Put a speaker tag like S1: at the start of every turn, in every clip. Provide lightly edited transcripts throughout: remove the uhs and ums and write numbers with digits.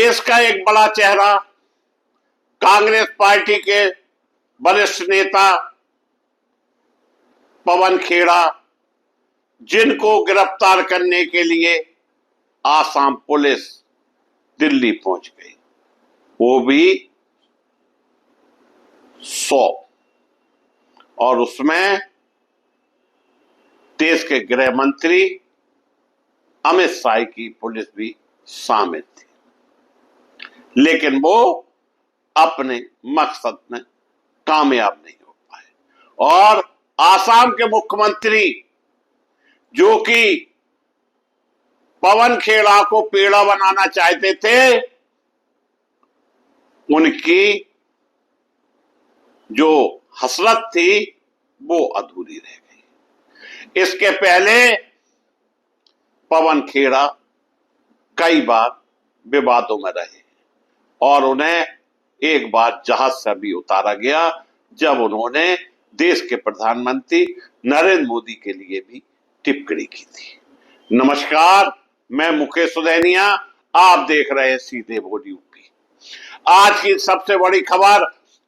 S1: देश का एक बड़ा चेहरा, कांग्रेस पार्टी के वरिष्ठ नेता पवन खेड़ा, जिनको गिरफ्तार करने के लिए आसाम पुलिस दिल्ली पहुंच गई, वो भी 100, और उसमें देश के गृह मंत्री अमित शाह की पुलिस भी शामिल थी, लेकिन वो अपने मकसद में कामयाब नहीं हो पाए। और आसाम के मुख्यमंत्री, जो कि पवन खेड़ा को पेड़ा बनाना चाहते थे, उनकी जो हसरत थी वो अधूरी रह गई। इसके पहले पवन खेड़ा कई बार विवादों में रहे और उन्हें एक बार जहाज से भी उतारा गया जब उन्होंने देश के प्रधानमंत्री नरेंद्र मोदी के लिए भी टिप्पणी की थी। नमस्कार, मैं मुकेश सुधैनिया, आप देख रहे हैं सीधे बोल यूपी। आज की सबसे बड़ी खबर,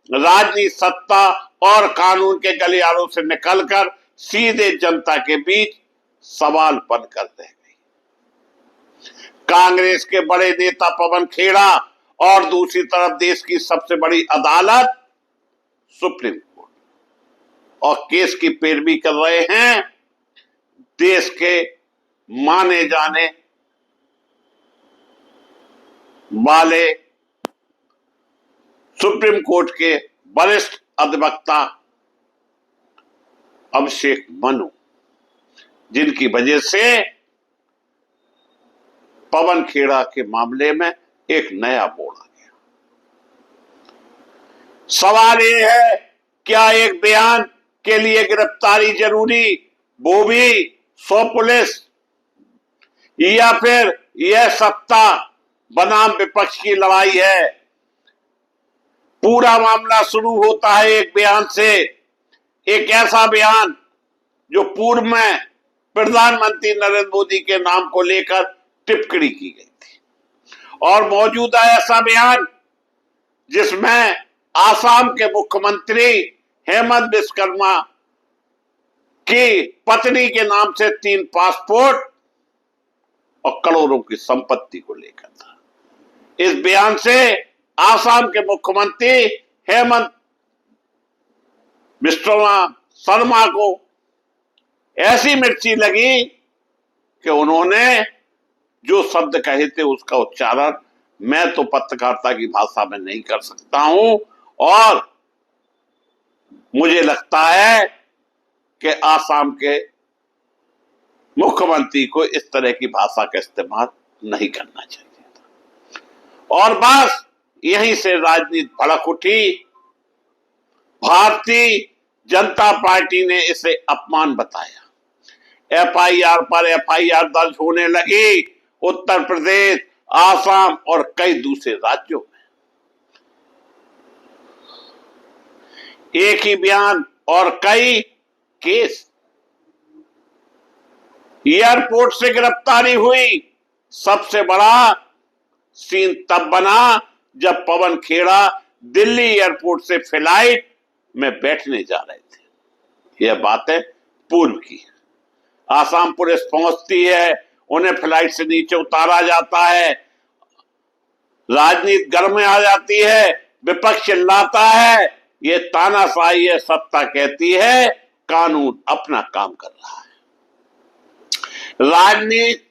S1: राजनीति सत्ता और कानून के गलियारों से निकलकर सीधे जनता के बीच सवाल बनकर रह गई। कांग्रेस के बड़े नेता पवन खेड़ा और दूसरी तरफ देश की सबसे बड़ी अदालत सुप्रीम कोर्ट, और केस की पैरवी कर रहे हैं देश के माने जाने वाले सुप्रीम कोर्ट के वरिष्ठ अधिवक्ता अभिषेक मनु, जिनकी वजह से पवन खेड़ा के मामले में एक नया मोड़ आ गया। सवाल यह है, क्या एक बयान के लिए गिरफ्तारी जरूरी, वो भी 100 पुलिस, या फिर यह सत्ता बनाम विपक्ष की लड़ाई है? पूरा मामला शुरू होता है एक बयान से, एक ऐसा बयान जो पूर्व में प्रधानमंत्री नरेंद्र मोदी के नाम को लेकर टिप्पणी की गई थी, और मौजूदा ऐसा बयान जिसमें आसाम के मुख्यमंत्री हेमंत विश्वकर्मा की पत्नी के नाम से 3 पासपोर्ट और करोड़ों की संपत्ति को लेकर था। इस बयान से आसाम के मुख्यमंत्री हेमंत विश्वकर्मा शर्मा को ऐसी मिर्ची लगी कि उन्होंने जो शब्द कहे थे उसका उच्चारण मैं तो पत्रकारिता की भाषा में नहीं कर सकता हूं, और मुझे लगता है कि आसाम के मुख्यमंत्री को इस तरह की भाषा का इस्तेमाल नहीं करना चाहिए था। और बस यहीं से राजनीति भड़क उठी। भारतीय जनता पार्टी ने इसे अपमान बताया। एफआईआर पर एफआईआर दर्ज होने लगी उत्तर प्रदेश, आसाम और कई दूसरे राज्यों में। एक ही बयान और कई केस। एयरपोर्ट से गिरफ्तारी हुई। सबसे बड़ा सीन तब बना जब पवन खेड़ा दिल्ली एयरपोर्ट से फ्लाइट में बैठने जा रहे थे। यह बात है पूर्व की। आसाम पुलिस पहुंचती है, उन्हें फ्लाइट से नीचे उतारा जाता है, राजनीति गर्म में आ जाती है, विपक्ष चिल्लाता है, ये तानाशाही है, सत्ता कहती है कानून अपना काम कर रहा है। राजनीति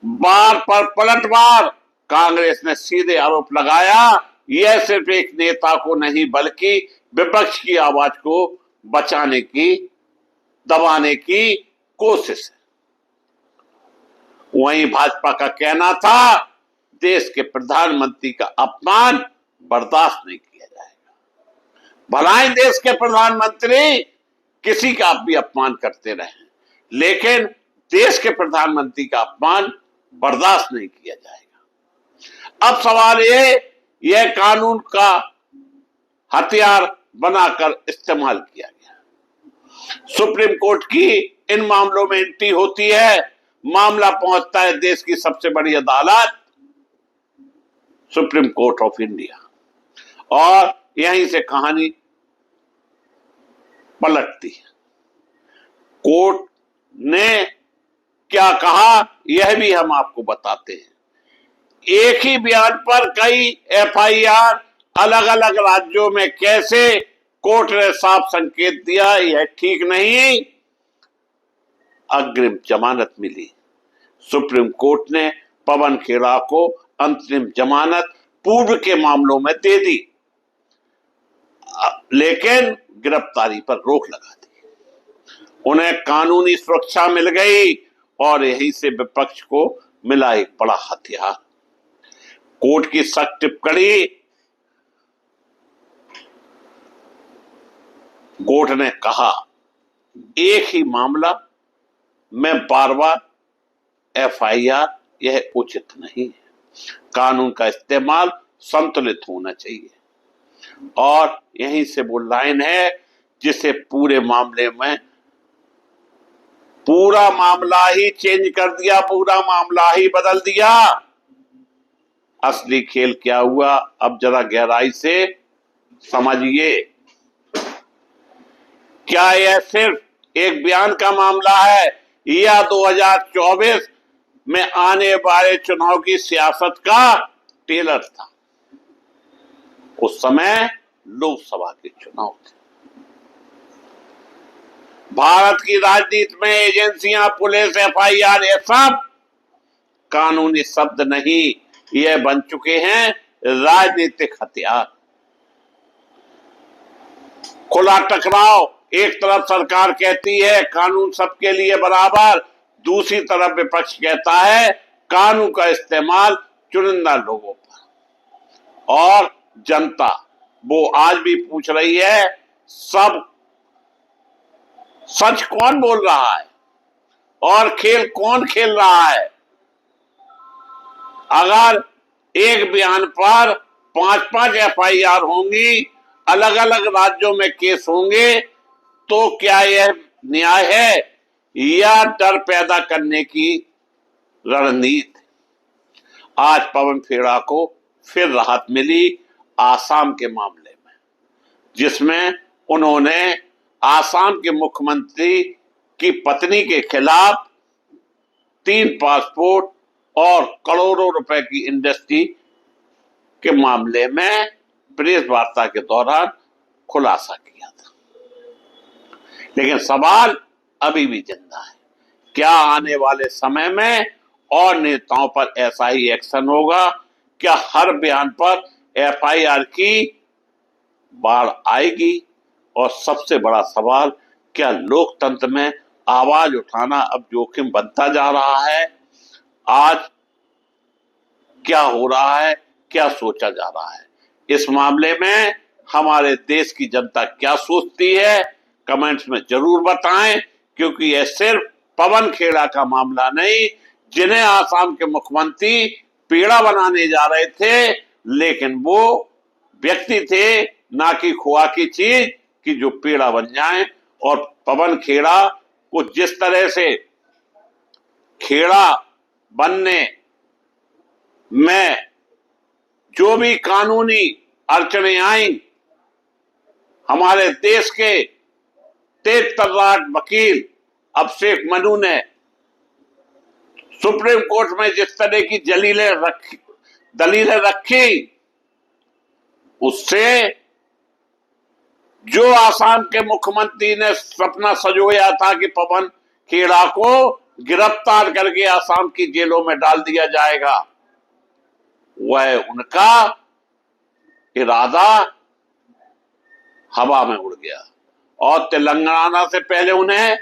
S1: बार पर पलटवार। कांग्रेस ने सीधे आरोप लगाया, यह सिर्फ एक नेता को नहीं बल्कि विपक्ष की आवाज को बचाने की, दबाने की कोशिश है। वहीं भाजपा का कहना था देश के प्रधानमंत्री का अपमान बर्दाश्त नहीं किया जाएगा। भला ही देश के प्रधानमंत्री किसी का भी अपमान करते रहे, लेकिन देश के प्रधानमंत्री का अपमान बर्दाश्त नहीं किया जाएगा। अब सवाल यह कानून का हथियार बनाकर इस्तेमाल किया गया। सुप्रीम कोर्ट की इन मामलों में एंट्री होती है, मामला पहुंचता है देश की सबसे बड़ी अदालत सुप्रीम कोर्ट ऑफ इंडिया, और यहीं से कहानी पलटती है। कोर्ट ने क्या कहा यह भी हम आपको बताते हैं। एक ही बयान पर कई एफआईआर अलग अलग राज्यों में कैसे, कोर्ट ने साफ संकेत दिया यह ठीक नहीं। अग्रिम जमानत मिली। सुप्रीम कोर्ट ने पवन खेड़ा को अंतरिम जमानत पूर्व के मामलों में दे दी, लेकिन गिरफ्तारी पर रोक लगा दी। उन्हें कानूनी सुरक्षा मिल गई और यहीं से विपक्ष को मिला एक बड़ा हथियार। कोर्ट की सख्त टिप्पणी, कोर्ट ने कहा एक ही मामला में बार बार एफआईआर यह उचित नहीं है। कानून का इस्तेमाल संतुलित होना चाहिए। और यहीं से वो लाइन है जिसे पूरे मामले में पूरा मामला ही चेंज कर दिया, पूरा मामला ही बदल दिया। असली खेल क्या हुआ अब जरा गहराई से समझिए। क्या यह सिर्फ एक बयान का मामला है या 2024 में आने वाले चुनाव की सियासत का टेलर था? उस समय लोकसभा के चुनाव थे। भारत की राजनीति में एजेंसियां, पुलिस, एफआईआर, ये सब कानूनी शब्द नहीं, ये बन चुके हैं राजनीतिक हथियार। खुला टकराव, एक तरफ सरकार कहती है कानून सबके लिए बराबर, दूसरी तरफ विपक्ष कहता है कानून का इस्तेमाल चुनिंदा लोगों पर। और जनता वो आज भी पूछ रही है सब सच कौन बोल रहा है और खेल कौन खेल रहा है। अगर एक बयान पर 5-5 एफआईआर होंगी, अलग अलग राज्यों में केस होंगे, तो क्या यह न्याय है या डर पैदा करने की रणनीति? आज पवन खेड़ा को फिर राहत मिली आसाम के मामले में, जिसमें उन्होंने आसाम के मुख्यमंत्री की पत्नी के खिलाफ 3 पासपोर्ट और करोड़ों रुपए की इंडस्ट्री के मामले में प्रेस वार्ता के दौरान खुलासा किया था। लेकिन सवाल अभी भी जिंदा है, क्या आने वाले समय में और नेताओं पर ऐसा ही एक्शन होगा? क्या हर बयान पर एफआईआर की बाढ़ आएगी? और सबसे बड़ा सवाल, क्या लोकतंत्र में आवाज उठाना अब जोखिम बनता जा रहा है? आज क्या हो रहा है, क्या सोचा जा रहा है? इस मामले में हमारे देश की जनता क्या सोचती है, कमेंट्स में जरूर बताएं, क्योंकि यह सिर्फ पवन खेड़ा का मामला नहीं, जिन्हें आसाम के मुख्यमंत्री पेड़ा बनाने जा रहे थे, लेकिन वो व्यक्ति थे ना कि खोआ की चीज कि जो पेड़ा बन जाए। और पवन खेड़ा को जिस तरह से खेड़ा बनने में जो भी कानूनी अड़चने आई, हमारे देश के तेज तर्राट वकील अभिषेक मनु ने सुप्रीम कोर्ट में जिस तरह की दलीलें रखी, उससे जो आसाम के मुख्यमंत्री ने सपना संजोया था कि पवन खेड़ा को गिरफ्तार करके आसाम की जेलों में डाल दिया जाएगा, वह उनका इरादा हवा में उड़ गया। और तेलंगाना से पहले उन्हें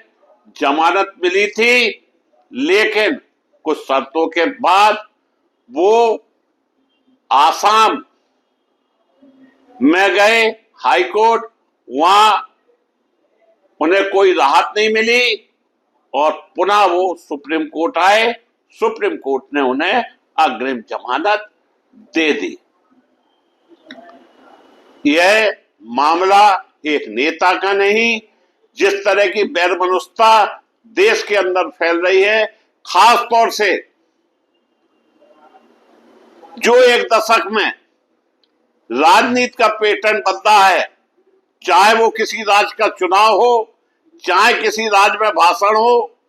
S1: जमानत मिली थी, लेकिन कुछ शर्तों के बाद वो आसाम में गए हाई कोर्ट, वहां उन्हें कोई राहत नहीं मिली और पुनः वो सुप्रीम कोर्ट आए। सुप्रीम कोर्ट ने उन्हें अग्रिम जमानत दे दी। यह मामला एक नेता का नहीं, जिस तरह की बैरमनुष्यता देश के अंदर फैल रही है, खास तौर से जो एक दशक में राजनीति का पैटर्न बदला है, चाहे वो किसी राज्य का चुनाव हो, चाहे किसी राज्य में भाषण हो,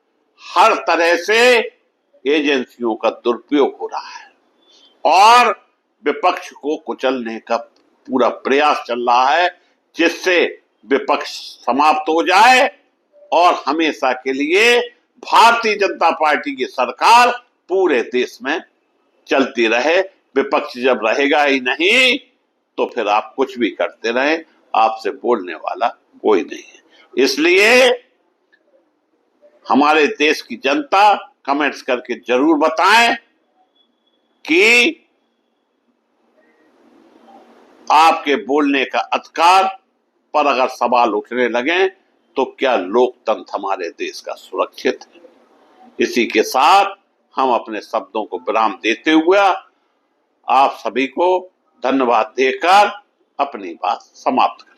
S1: हर तरह से एजेंसियों का दुरुपयोग हो रहा है और विपक्ष को कुचलने का पूरा प्रयास चल रहा है, जिससे विपक्ष समाप्त हो जाए और हमेशा के लिए भारतीय जनता पार्टी की सरकार पूरे देश में चलती रहे। विपक्ष जब रहेगा ही नहीं तो फिर आप कुछ भी करते रहे, आपसे बोलने वाला कोई नहीं है। इसलिए हमारे देश की जनता कमेंट्स करके जरूर बताएं कि आपके बोलने का अधिकार पर अगर सवाल उठने लगे तो क्या लोकतंत्र हमारे देश का सुरक्षित है। इसी के साथ हम अपने शब्दों को विराम देते हुए आप सभी को धन्यवाद देकर अपनी बात समाप्त करें।